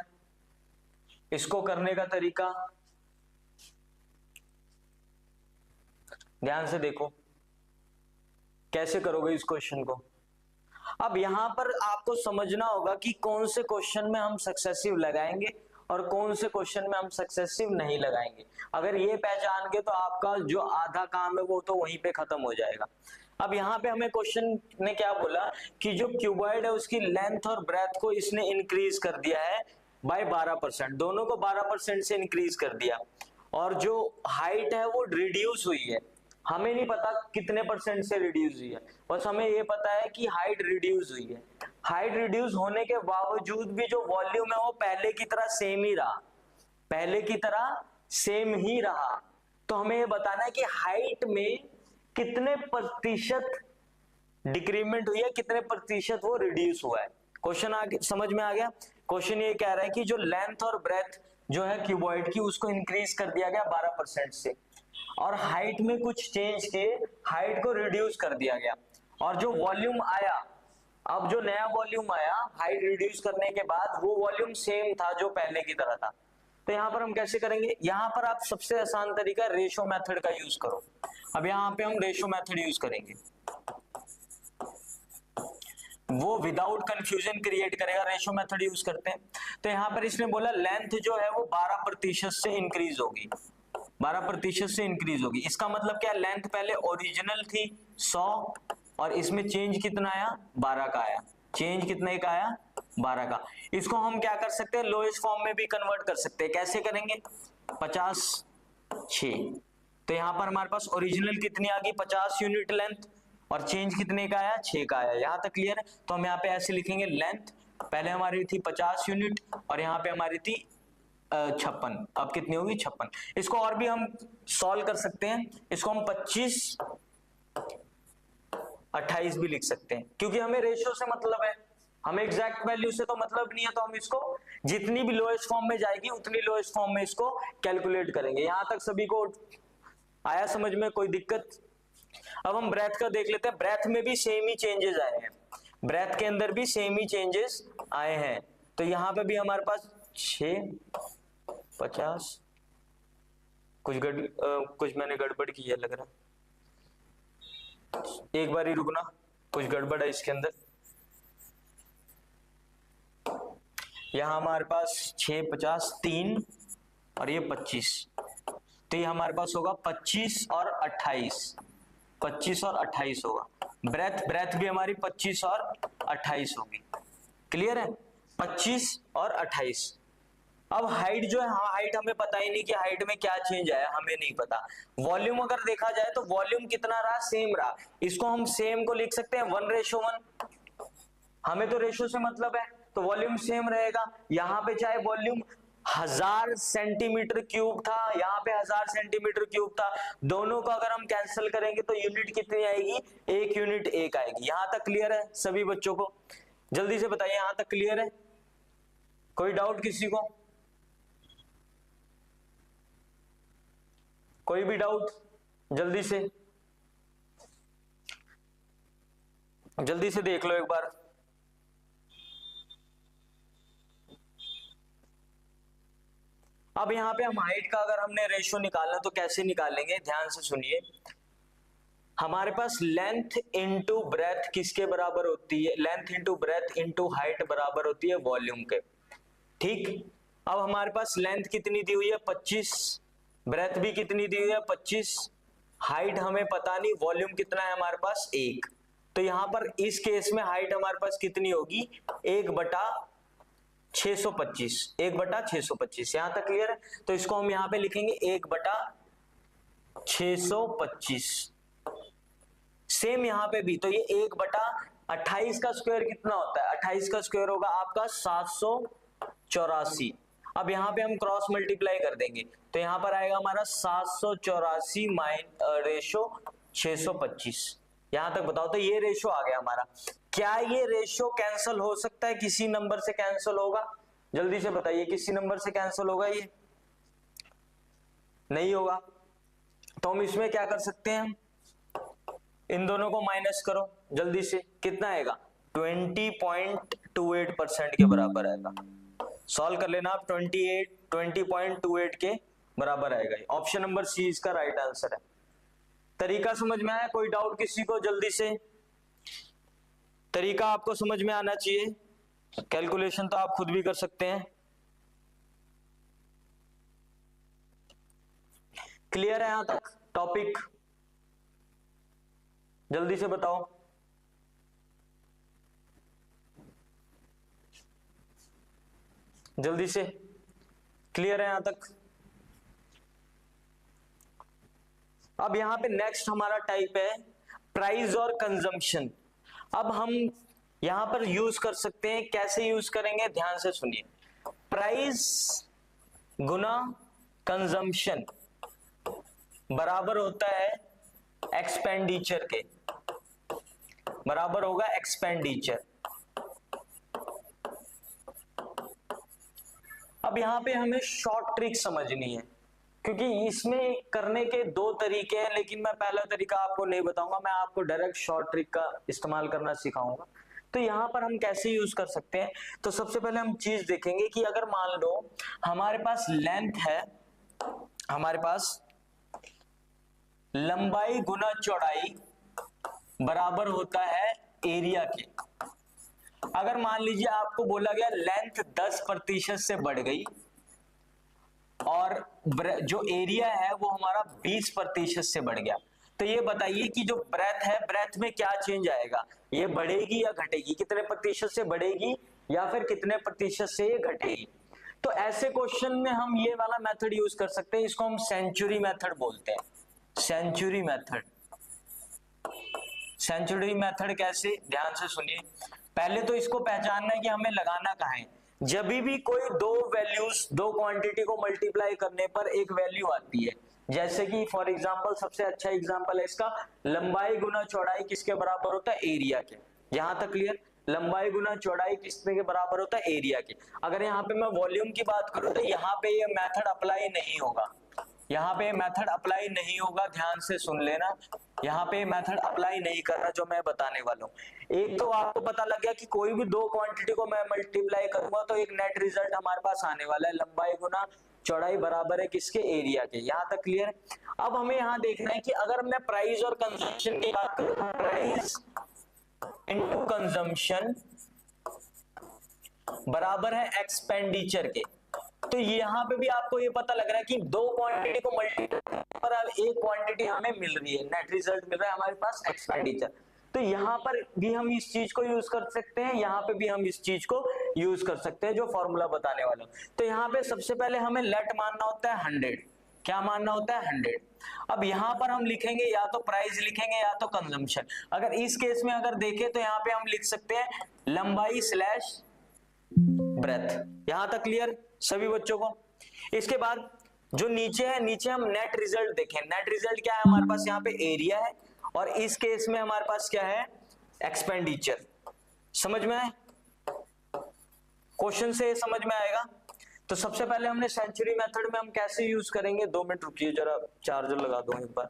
इसको करने का तरीका ध्यान से देखो, कैसे करोगे इस क्वेश्चन को। अब यहां पर आपको समझना होगा कि कौन से क्वेश्चन में हम सक्सेसिव लगाएंगे और कौन से क्वेश्चन में हम सक्सेसिव नहीं लगाएंगे। अगर ये पहचान के तो आपका जो आधा काम है वो तो वहीं पे खत्म हो जाएगा। अब यहाँ पे हमें क्वेश्चन ने क्या बोला कि जो क्यूबॉइड है उसकी लेंथ और ब्रेथ को इसने इंक्रीज कर दिया है बाय 12%, दोनों को 12% से इंक्रीज कर दिया, और जो हाइट है वो रिड्यूस हुई है, हमें नहीं पता कितने परसेंट से रिड्यूस हुई है, बस हमें ये पता है कि हाइट रिड्यूस हुई है। हाइट रिड्यूस होने के बावजूद भी जो वॉल्यूम है वो पहले की तरह सेम ही रहा, पहले की तरह सेम ही रहा। तो हमें ये बताना है कि हाइट में कितने प्रतिशत डिक्रीमेंट हुई है, कितने प्रतिशत वो रिड्यूस हुआ है। क्वेश्चन आगे समझ में आ गया। क्वेश्चन ये कह रहा है कि जो लेंथ और ब्रेथ जो है क्यूबॉइड की उसको इंक्रीज कर दिया गया 12% से, और हाइट में कुछ चेंज किए, हाइट को रिड्यूस कर दिया गया, और जो वॉल्यूम आया, अब जो नया वॉल्यूम आया हाइट रिड्यूस करने के बाद वो वॉल्यूम सेम था जो पहले की तरह था। तो यहां पर हम कैसे करेंगे, यहां पर आप सबसे आसान तरीका रेशो मेथड का यूज करो। अब यहां पे हम रेशो मेथड यूज करेंगे, वो विदाउट कंफ्यूजन क्रिएट करेगा, रेशो मेथड यूज करते हैं। तो यहां पर इसने बोला लेंथ जो है वो 12% से इंक्रीज होगी, 12% से इंक्रीज होगी। इसका मतलब क्या, लेंथ पहले ओरिजिनल थी 100 और इसमें चेंज कितना आया, 12 का आया। चेंज कितने का आया, 12 का। इसको हम क्या कर सकते हैं, लोएस्ट फॉर्म में भी कन्वर्ट कर सकते हैं। कैसे करेंगे, 50/6। तो यहां पर हमारे पास ओरिजिनल कितनी आ गई, 50 यूनिट लेंथ, और चेंज कितने का आया, 6 का आया। यहां तक क्लियर है। तो हम यहाँ पे ऐसे लिखेंगे, लेंथ पहले हमारी थी 50 यूनिट और यहाँ पे हमारी थी 56, अब कितनी होगी, 56। इसको और भी हम सॉल्व कर सकते हैं, इसको हम 25/28 भी लिख सकते हैं, क्योंकि हमें रेशियो से मतलब है, हमें एग्जैक्ट वैल्यू से तो मतलब नहीं है। तो हम इसको जितनी भी लोएस्ट फॉर्म में जाएगी उतनी लोएस्ट फॉर्म में इसको कैलकुलेट करेंगे। यहां तक सभी को आया समझ में, कोई दिक्कत। अब हम ब्रेथ का देख लेते हैं, ब्रेथ में भी सेम ही चेंजेस आए हैं, ब्रेथ के अंदर भी सेम ही चेंजेस आए हैं। तो यहां पे भी हमारे पास 6/50, कुछ मैंने गड़बड़ की है लग रहा, एक बार ही रुकना, कुछ गड़बड़ है इसके अंदर। यहां हमारे पास 6/50 3 और ये 25, तो ये हमारे पास होगा 25 और 28, 25 और 28 होगा। ब्रेथ ब्रेथ भी हमारी 25 और 28 होगी। क्लियर है, 25 और 28। अब हाइट जो है, हाँ हाइट हमें पता ही नहीं कि हाइट में क्या चेंज आया, हमें नहीं पता। वॉल्यूम अगर देखा जाए तो वॉल्यूम कितना रहा, सेम रहा। इसको हम सेम को लिख सकते हैं 1:1, हमें तो रेशो से मतलब है, तो वॉल्यूम सेम रहेगा। यहां पे चाहे वॉल्यूम 1000 सेंटीमीटर क्यूब था, यहाँ पे 1000 सेंटीमीटर क्यूब था, दोनों को अगर हम कैंसिल करेंगे तो यूनिट कितनी आएगी, 1 यूनिट 1 आएगी। यहां तक क्लियर है सभी बच्चों को, जल्दी से बताइए यहां तक क्लियर है, कोई डाउट किसी को, कोई भी डाउट, जल्दी से देख लो एक बार। अब यहाँ पे हम हाइट का अगर हमने रेशियो निकालना तो कैसे निकालेंगे, ध्यान से सुनिए। हमारे पास लेंथ इंटू ब्रेथ किसके बराबर होती है, length into breadth into height बराबर होती है वॉल्यूम के। ठीक, अब हमारे पास लेंथ कितनी दी हुई है 25, ब्रेथ भी कितनी दी हुई है 25, हाइट हमें पता नहीं, वॉल्यूम कितना है हमारे पास 1। तो यहां पर इस केस में हाइट हमारे पास कितनी होगी, 1/625, 1/625। यहां तक क्लियर है। तो इसको हम यहां पे लिखेंगे 1/625। सेम यहां पे भी, तो ये 1/28 का स्क्वायर कितना होता है, 28 का स्क्वायर होगा आपका 784। अब यहां पे हम क्रॉस मल्टीप्लाई कर देंगे, तो यहां पर आएगा हमारा 784 रेशो 625। यहां तक बताओ, तो ये रेशो आ गया हमारा। क्या ये रेशो कैंसिल हो सकता है, किसी नंबर से कैंसिल होगा, जल्दी से बताइए, किसी नंबर से कैंसिल होगा, ये नहीं होगा। तो हम इसमें क्या कर सकते हैं, इन दोनों को माइनस करो जल्दी से, कितना आएगा 20.28% के बराबर आएगा। सॉल्व कर लेना आप, 20.28 के बराबर आएगा। ऑप्शन नंबर सी इसका राइट आंसर है। तरीका समझ में आया, कोई डाउट किसी को, जल्दी से, तरीका आपको समझ में आना चाहिए, कैलकुलेशन तो आप खुद भी कर सकते हैं। क्लियर है यहां तक टॉपिक, जल्दी से बताओ, जल्दी से, क्लियर है यहां तक। अब यहाँ पे नेक्स्ट हमारा टाइप है प्राइस और कंजम्पशन। अब हम यहाँ पर यूज कर सकते हैं, कैसे यूज करेंगे ध्यान से सुनिए। प्राइस गुना कंजम्पशन बराबर होता है एक्सपेंडिचर के, बराबर होगा एक्सपेंडिचर। अब यहां पे हमें शॉर्ट ट्रिक समझनी है, क्योंकि इसमें करने के दो तरीके हैं, लेकिन मैं पहला तरीका आपको नहीं बताऊंगा, मैं आपको डायरेक्ट शॉर्ट ट्रिक का इस्तेमाल करना सिखाऊंगा। तो यहां पर हम कैसे यूज कर सकते हैं, तो सबसे पहले हम चीज देखेंगे कि अगर मान लो हमारे पास लेंथ है, हमारे पास लंबाई गुना चौड़ाई बराबर होता है एरिया के। अगर मान लीजिए आपको बोला गया लेंथ 10% से बढ़ गई और जो एरिया है वो हमारा 20% से बढ़ गया, तो ये बताइए कि जो ब्रेथ है, ब्रेथ में क्या चेंज आएगा, ये बढ़ेगी या घटेगी, कितने प्रतिशत से बढ़ेगी या फिर कितने प्रतिशत से ये घटेगी। तो ऐसे क्वेश्चन में हम ये वाला मेथड यूज कर सकते हैं, इसको हम सेंचुरी मेथड बोलते हैं। सेंचुरी मेथड, सेंचुरी मेथड कैसे, ध्यान से सुनिए। पहले तो इसको पहचानना है कि हमें लगाना कहाँ है। जब भी कोई दो वैल्यूज, दो क्वांटिटी को मल्टीप्लाई करने पर एक वैल्यू आती है, जैसे कि फॉर एग्जांपल सबसे अच्छा एग्जांपल है इसका, लंबाई गुना चौड़ाई किसके बराबर होता है, एरिया के। यहां तक क्लियर, लंबाई गुना चौड़ाई किसके के बराबर होता है, एरिया के। अगर यहाँ पे मैं वॉल्यूम की बात करूं तो यहाँ पे ये मेथड अप्लाई नहीं होगा, यहाँ पे मेथड अप्लाई नहीं होगा, ध्यान से सुन लेना, यहाँ पे मेथड अप्लाई नहीं करना जो मैं बताने वाला हूँ। एक तो आपको पता लग गया कि कोई भी दो क्वांटिटी को मैं मल्टीप्लाई करूंगा तो एक नेट रिजल्ट हमारे पास आने वाला है, लंबाई गुना चौड़ाई बराबर है किसके, एरिया के। यहाँ तक क्लियर। अब हमें यहाँ देखना है कि अगर मैं प्राइस और कंजम्पशन की बात करूँ, प्राइस इनटू कंजम्पशन बराबर है एक्सपेंडिचर के। तो यहाँ पे भी आपको ये पता लग रहा है कि दो क्वांटिटी को मल्टीप्लाई पर एक क्वांटिटी हमें मिल रही है, नेट रिजल्ट मिल रहा है हमारे पास एक्सपेंडिचर। तो यहाँ पर भी हम इस चीज को यूज कर सकते हैं, यहाँ पे भी हम इस चीज को यूज कर सकते हैं जो फॉर्मूला बताने वाला हूं। तो यहाँ पे सबसे पहले हमें लेट मानना होता है 100। क्या मानना होता है, 100। अब यहाँ पर हम लिखेंगे या तो प्राइस लिखेंगे या तो कंजम्पशन। अगर इस केस में अगर देखें तो यहाँ पे हम लिख सकते हैं लंबाई स्लैश ब्रेथ। यहां तक क्लियर सभी बच्चों को। इसके बाद जो नीचे है, नीचे हम नेट रिजल्ट देखें। नेट रिजल्ट क्या है, हमारे पास यहाँ पे एरिया है और इस केस में हमारे पास क्या है, एक्सपेंडिचर। समझ में आए, क्वेश्चन से समझ में आएगा। तो सबसे पहले हमने सेंचुरी मेथड में हम कैसे यूज करेंगे, 2 मिनट रुकिए जरा, चार्जर लगा दो एक बार।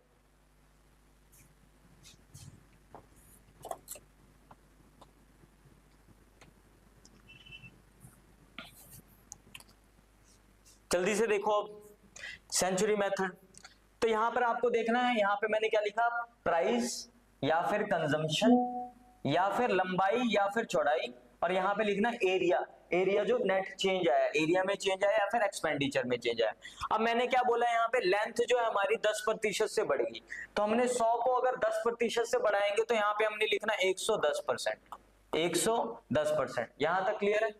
जल्दी से देखो अब सेंचुरी मेथड। तो यहां पर आपको देखना है, यहां पे मैंने क्या लिखा, प्राइस या फिर कंजम्पशन या फिर लंबाई या फिर चौड़ाई, और यहां पे लिखना एरिया। एरिया जो नेट चेंज आया, एरिया में चेंज आया या फिर एक्सपेंडिचर में चेंज आया। अब मैंने क्या बोला, यहाँ पे लेंथ जो है हमारी 10% से बढ़ेगी, तो हमने 100 को अगर 10% से बढ़ाएंगे तो यहाँ पे हमने लिखना 110%। 110%, यहां तक क्लियर है।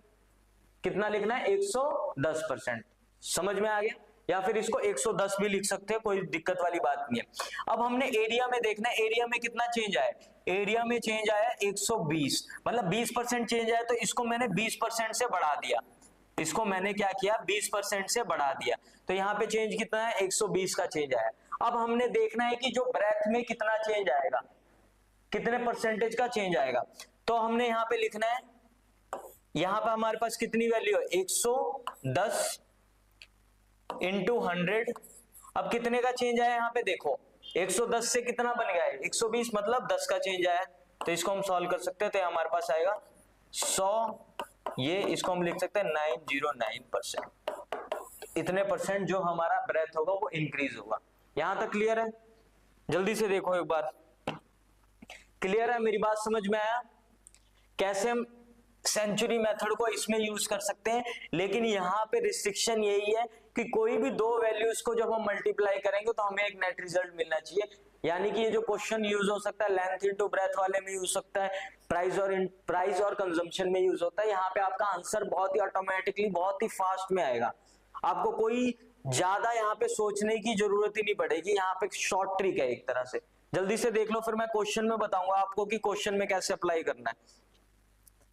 कितना लिखना है, 110%। समझ में आ गया, या फिर इसको 110 भी लिख सकते हैं, कोई दिक्कत वाली बात नहीं है। अब हमने एरिया में देखना है, एरिया में कितना चेंज आया, एरिया में चेंज आया 120, मतलब 20% चेंज आया, तो इसको मैंने 20% से बढ़ा दिया। इसको मैंने क्या किया, 20% से बढ़ा दिया, तो यहाँ पे चेंज कितना है, 120 का चेंज आया। अब हमने देखना है कि जो ब्रेथ में कितना चेंज आएगा, कितने परसेंटेज का चेंज आएगा। तो हमने यहाँ पे लिखना है, यहाँ पे हमारे पास कितनी वैल्यू है, 110 इंटू 100। अब कितने का चेंज आया, यहाँ पे देखो 110 से कितना बन गया है, 120, मतलब 10 का चेंज आया। तो इसको हम सॉल्व कर सकते हैं, तो हमारे पास आएगा 100, ये इसको हम लिख सकते हैं 909%। इतने परसेंट जो हमारा ब्रेथ होगा वो इंक्रीज होगा। यहां तक क्लियर है, जल्दी से देखो एक बार, क्लियर है, मेरी बात समझ में आया कैसे हम सेंचुरी मेथड को इसमें यूज कर सकते हैं। लेकिन यहाँ पे रिस्ट्रिक्शन यही है कि कोई भी दो वैल्यूज को जब हम मल्टीप्लाई करेंगे तो हमें एक नेट रिजल्ट मिलना चाहिए। यानी कि ये जो क्वेश्चन यूज हो सकता है लेंथ इनटू ब्रेथ वाले में यूज सकता है, प्राइस और कंजम्पशन में यूज होता है। यहाँ पे आपका आंसर बहुत ही ऑटोमेटिकली, बहुत ही फास्ट में आएगा। आपको कोई ज्यादा यहाँ पे सोचने की जरूरत ही नहीं पड़ेगी, यहाँ पे शॉर्ट ट्रिक है एक तरह से। जल्दी से देख लो, फिर मैं क्वेश्चन में बताऊंगा आपको कि क्वेश्चन में कैसे अप्लाई करना है।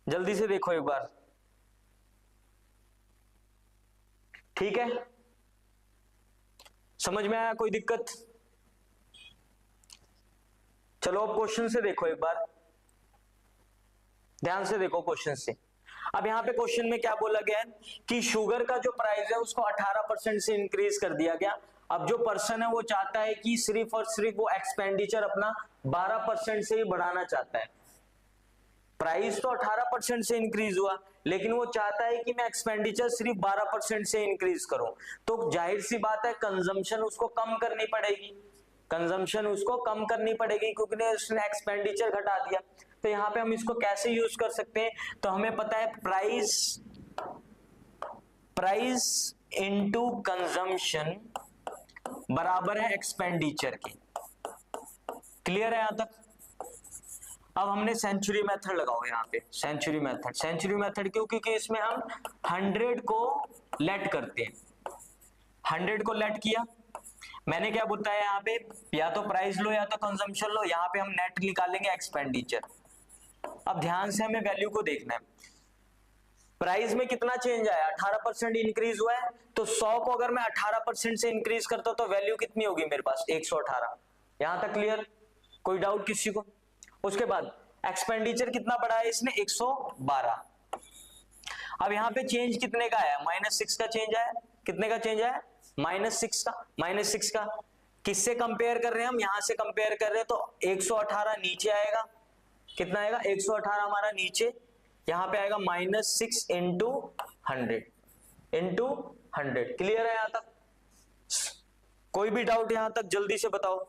जल्दी से देखो एक बार, ठीक है? समझ में आया? कोई दिक्कत? चलो अब क्वेश्चन से देखो एक बार, ध्यान से देखो क्वेश्चन से। अब यहाँ पे क्वेश्चन में क्या बोला गया है कि शुगर का जो प्राइस है उसको 18% से इंक्रीज कर दिया गया। अब जो पर्सन है वो चाहता है कि सिर्फ और सिर्फ वो एक्सपेंडिचर अपना 12% से ही बढ़ाना चाहता है। प्राइस तो 18% से इंक्रीज हुआ, लेकिन वो चाहता है कि मैं एक्सपेंडिचर सिर्फ 12% से इंक्रीज करूं। तो जाहिर सी बात है कंजम्पशन उसको कम करनी पड़ेगी, कंजम्पशन उसको कम करनी पड़ेगी क्योंकि उसने एक्सपेंडिचर घटा दिया। तो यहाँ पे हम इसको कैसे यूज कर सकते हैं? तो हमें पता है प्राइस इनटू कंजम्पशन बराबर है एक्सपेंडिचर के। क्लियर है यहां तक? अब हमने सेंचुरी मेथड लगाओ यहाँ पे, सेंचुरी मेथड क्यों? क्योंकि इसमें हम 100 को लेट करते हैं। 100 को लेट किया, मैंने क्या बताया यहाँ पे, या तो प्राइस लो या तो कंजम्पशन लो, यहाँ पे हम नेट निकालेंगे एक्सपेंडिचर। अब ध्यान से हमें वैल्यू को देखना है, प्राइस में कितना चेंज आया? 18% इंक्रीज हुआ है। तो 100 को अगर मैं 18% से इंक्रीज करता हूं तो वैल्यू कितनी होगी मेरे पास? 118। यहां तक क्लियर? कोई डाउट किसी को? उसके बाद एक्सपेंडिचर कितना बढ़ा है इसने? 112। अब यहाँ पे चेंज कितने का आया? -6 का चेंज आया। कितने का चेंज आया? -6 का। -6 का किससे कंपेयर कर रहे हैं हम? यहां से कंपेयर कर रहे हैं, तो 118 नीचे आएगा। कितना आएगा? 118 हमारा नीचे, यहां पे आएगा -6 इंटू 100। क्लियर है यहां तक? कोई भी डाउट यहां तक? जल्दी से बताओ,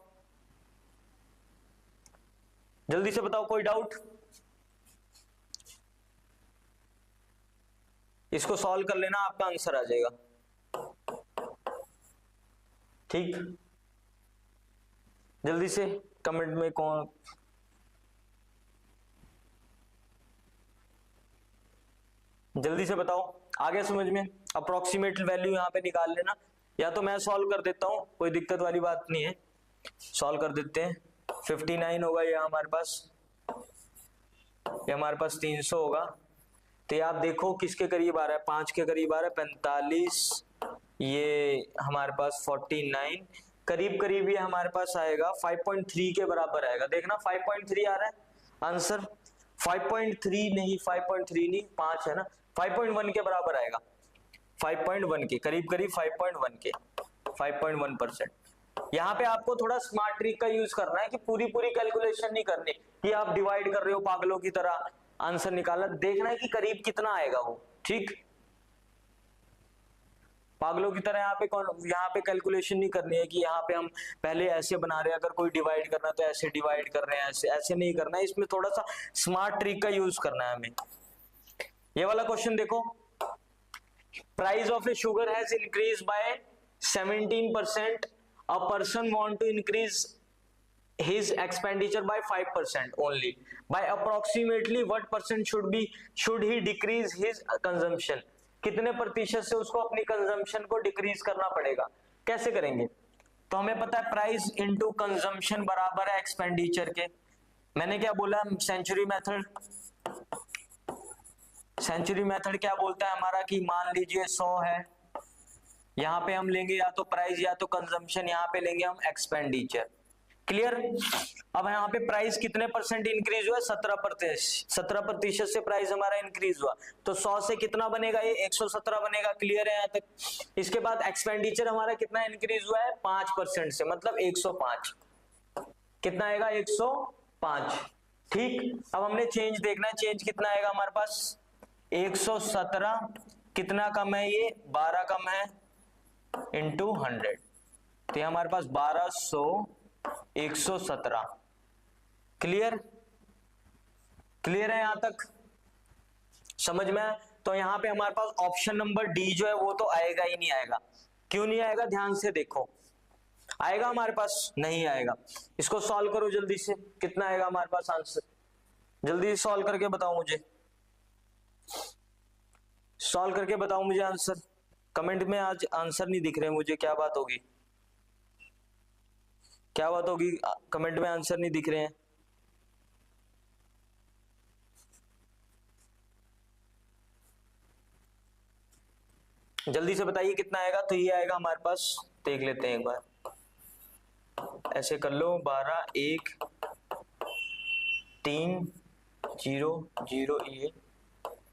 जल्दी से बताओ, कोई डाउट? इसको सॉल्व कर लेना, आपका आंसर आ जाएगा। ठीक, जल्दी से कमेंट में कौन, जल्दी से बताओ, आ गया समझ में? अप्रोक्सीमेट वैल्यू यहां पे निकाल लेना, या तो मैं सॉल्व कर देता हूं, कोई दिक्कत वाली बात नहीं है, सॉल्व कर देते हैं। 59 होगा ये हमारे पास, ये हमारे पास 300 होगा। तो आप देखो किसके करीब आ रहा है? 5 के करीब आ रहा है। 45, ये हमारे पास 49, करीब करीब ये हमारे पास आएगा 5.3 के बराबर आएगा। देखना 5.3 आ रहा है आंसर। 5.3 नहीं, 5.3 नहीं, 5 है ना, 5.1 के बराबर आएगा। 5.1 के करीब करीब, 5.1 के, 5.1%। यहाँ पे आपको थोड़ा स्मार्ट ट्रिक का यूज करना है कि पूरी कैलकुलेशन नहीं करनी कि आप डिवाइड कर रहे हो पागलों की तरह, आंसर निकालना, देखना है कि करीब कितना आएगा वो। ठीक, पागलों की तरह यहाँ पे कैलकुलेशन नहीं करनी है कि यहाँ पे हम पहले ऐसे बना रहे हैं, अगर कोई डिवाइड करना तो ऐसे डिवाइड कर रहे हैं, ऐसे नहीं करना है। इसमें थोड़ा सा स्मार्ट ट्रिक का यूज करना है हमें। ये वाला क्वेश्चन देखो, price of a sugar has increase by 17%, a person want to increase his expenditure by 5% only, by approximately what percent should he decrease his consumption? कितने प्रतिशत से उसको अपनी कंजम्पशन को डिक्रीज करना पड़ेगा? कैसे करेंगे? तो हमें पता है प्राइस इनटू कंजम्पशन बराबर है एक्सपेंडिचर के। मैंने क्या बोला? सेंचुरी मेथड क्या बोलता है हमारा कि मान लीजिए 100 है, यहां पे हम लेंगे या तो प्राइस या तो कंजम्पशन, यहां पे लेंगे हम एक्सपेंडिचर। क्लियर? अब यहाँ पे प्राइस कितने परसेंट इंक्रीज हुआ? 17% से प्राइस हमारा इंक्रीज हुआ, तो 100 से कितना बनेगा? ये 117 बनेगा। क्लियर है यहाँ तक? इसके बाद एक्सपेंडिचर हमारा कितना इंक्रीज हुआ है? 5% से, मतलब 105। कितना आएगा? 105। ठीक, अब हमने चेंज देखना है, चेंज कितना आएगा हमारे पास? 117, कितना कम है ये? 12 कम है, इंटू 100, तो हमारे पास 1200, 117। क्लियर? क्लियर है यहां तक? समझ में? तो यहां पे हमारे पास ऑप्शन नंबर डी जो है वो तो आएगा ही नहीं आएगा। क्यों नहीं आएगा? ध्यान से देखो, आएगा हमारे पास? नहीं आएगा। इसको सॉल्व करो जल्दी से, कितना आएगा हमारे पास आंसर? जल्दी सॉल्व करके बताओ मुझे, सॉल्व करके बताओ मुझे आंसर। कमेंट में आज आंसर नहीं दिख रहे मुझे, क्या बात होगी, क्या बात होगी, कमेंट में आंसर नहीं दिख रहे हैं। जल्दी से बताइए कितना आएगा। तो ये आएगा हमारे पास, देख लेते हैं एक बार, ऐसे कर लो, 12 1 3 0 0, ये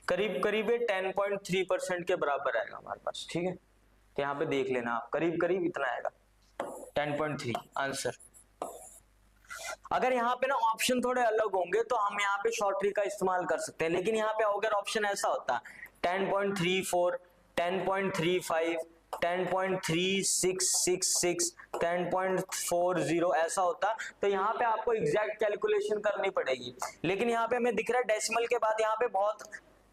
करीब करीब 10.3% के बराबर आएगा हमारे पास, ठीक है। तो यहाँ पे देख लेना आप, करीब करीब इतना आएगा 10.3 आंसर। अगर यहाँ पे ना ऑप्शन थोड़े अलग होंगे तो हम यहाँ पे शॉर्ट ट्रिक का इस्तेमाल कर सकते हैं, लेकिन यहाँ पे अगर ऑप्शन ऐसा होता 10.34 10.35 10.3666 10.40 ऐसा होता तो यहाँ पे आपको एग्जैक्ट कैलकुलेशन करनी पड़ेगी। लेकिन यहाँ पे हमें दिख रहा है डेसिमल के बाद यहाँ पे बहुत,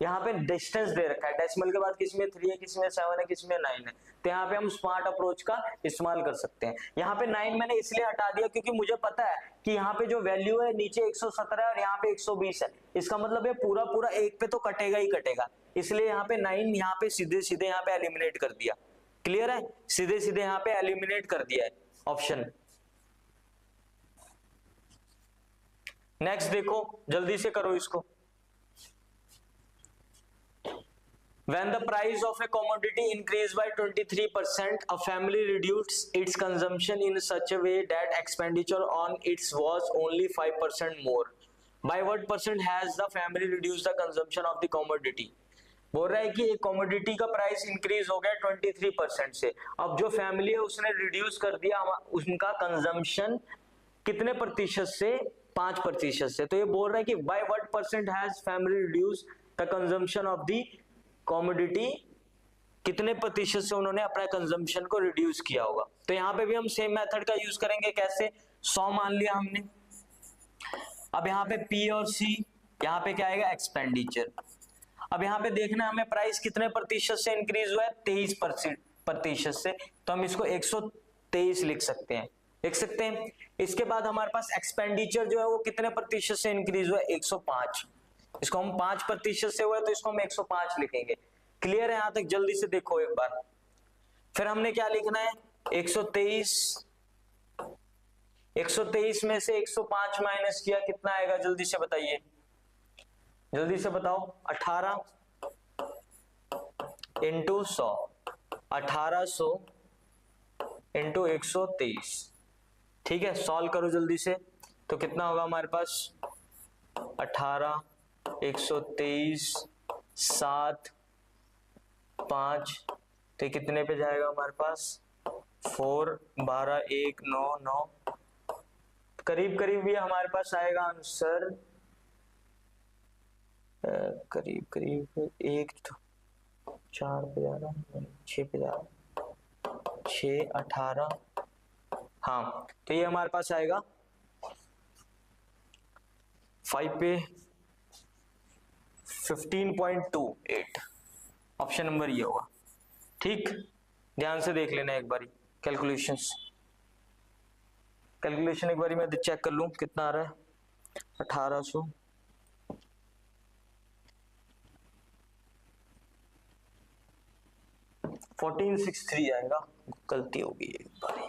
यहाँ पे डिस्टेंस दे रखा है, डेसिमल के बाद किसी में 3 है, किसी में 7 है, किसी में 9 है। तो यहाँ पे हम स्मार्ट अप्रोच का इस्तेमाल कर सकते हैं। यहाँ पे 9 मैंने इसलिए हटा दिया क्योंकि मुझे पता है कि यहाँ पे जो वैल्यू है नीचे 117 है और यहाँ पे 120 है, इसका मतलब ये पूरा पूरा एक पे तो कटेगा ही कटेगा, इसलिए यहाँ पे 9 यहाँ पे सीधे सीधे यहाँ पे एलिमिनेट कर दिया। क्लियर है, सीधे सीधे यहाँ पे एलिमिनेट कर दिया है ऑप्शन। नेक्स्ट देखो, जल्दी से करो इसको। When the price of a commodity increased by 23%, a family reduced its consumption in such a way that expenditure on it was only 5% more. By what percent has the family reduced the consumption of the commodity? बोल रहा है कि एक commodity का price increase हो गया 23% से, अब जो फैमिली है उसने रिड्यूस कर दिया उनका कंजम्पशन कितने प्रतिशत से, 5% से। तो ये बोल रहा है कि by what percent has family reduce the consumption of the commodity, कितने प्रतिशत से उन्होंने अपना कंजम्पशन को रिड्यूस किया होगा। तो यहाँ पे भी हम सेम मेथड का यूज करेंगे। कैसे, 100 मान लिया हमने, अब यहाँ पे P और C, यहाँ पे क्या आएगा एक्सपेंडिचर। अब यहाँ पे देखना है हमें प्राइस कितने प्रतिशत से इंक्रीज हुआ है, 23% से, तो हम इसको 123 लिख सकते हैं, लिख सकते हैं। इसके बाद हमारे पास एक्सपेंडिचर जो है वो कितने प्रतिशत से इंक्रीज हुआ है, 105, इसको हम 5% से हुआ है तो इसको हम 105 लिखेंगे। क्लियर है यहां तक, जल्दी से देखो एक बार। फिर हमने क्या लिखना है, 123 में से 105 माइनस किया, कितना आएगा, जल्दी से बताइए, जल्दी से बताओ। 18 इंटू 100, 1800 इंटू 123, ठीक है। सॉल्व करो जल्दी से, तो कितना होगा हमारे पास, 18 123 7 5, तो कितने पे जाएगा हमारे पास, 4 12 1 9 9, करीब करीब भी हमारे पास आएगा आंसर, करीब करीब 1 4 पे जा रहा, 6 पे जा रहा, 6 18, हाँ तो ये हमारे पास आएगा 5 पे 15.28, ऑप्शन नंबर ये होगा। ठीक, ध्यान से देख लेना एक बारी कैलकुलेशन एक बारी मैं चेक कर लूं कितना आ रहा है, 1800 1463 आएगा, गलती होगी एक बारी,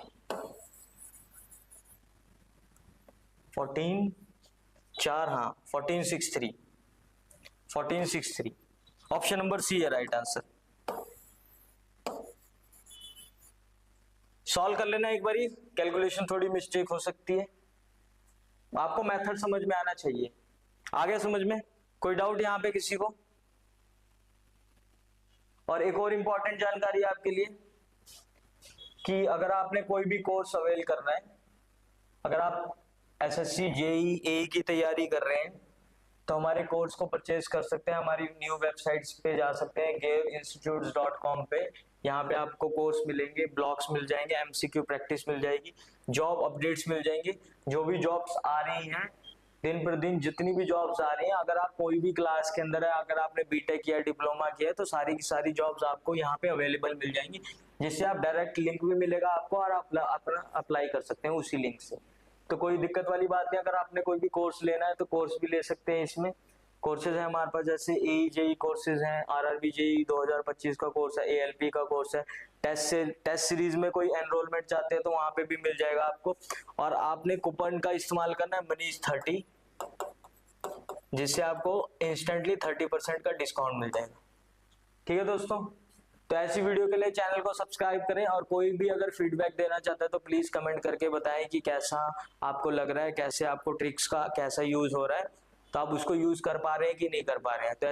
14 हाँ 1463 ऑप्शन नंबर सी है राइट आंसर। सॉल्व कर लेना एक बारी, कैलकुलेशन थोड़ी मिस्टेक हो सकती है, आपको मेथड समझ में आना चाहिए। आगे समझ में कोई डाउट यहाँ पे किसी को? और एक और इंपॉर्टेंट जानकारी आपके लिए कि अगर आपने कोई भी कोर्स अवेल करना है, अगर आप एसएससी जेई एई की तैयारी कर रहे हैं तो हमारे कोर्स को परचेज कर सकते हैं, हमारी न्यू वेबसाइट्स पे जा सकते हैं gavinstitutes.com पे, यहाँ पे आपको कोर्स मिलेंगे, ब्लॉग्स मिल जाएंगे, एमसीक्यू प्रैक्टिस मिल जाएगी, जॉब अपडेट्स मिल जाएंगे, जो भी जॉब्स आ रही हैं दिन पर दिन, जितनी भी जॉब्स आ रही हैं, अगर आप कोई भी क्लास के अंदर है, अगर आपने बीटेक किया डिप्लोमा किया है तो सारी की सारी जॉब्स आपको यहाँ पे अवेलेबल मिल जाएंगी, जिससे आप डायरेक्ट लिंक भी मिलेगा आपको और आप अपना अप्लाई कर सकते हैं उसी लिंक से। तो कोई दिक्कत वाली बात नहीं, अगर आपने कोई भी कोर्स लेना है तो कोर्स भी ले सकते हैं इसमें, कोर्सेज है हमारे पास, जैसे ए जेई कोर्सेज हैं, आरआरबी जेई 2025 का कोर्स है, एएलपी का कोर्स है, टेस्ट सीरीज में कोई एनरोलमेंट चाहते हैं तो वहां पे भी मिल जाएगा आपको। और आपने कूपन का इस्तेमाल करना है मनीष30, जिससे आपको इंस्टेंटली 30% का डिस्काउंट मिल जाएगा। ठीक है दोस्तों, तो ऐसी वीडियो के लिए चैनल को सब्सक्राइब करें, और कोई भी अगर फीडबैक देना चाहता है तो प्लीज कमेंट करके बताएं कि कैसा आपको लग रहा है, कैसे आपको ट्रिक्स का कैसा यूज हो रहा है, तो आप उसको यूज कर पा रहे हैं कि नहीं कर पा रहे हैं। तो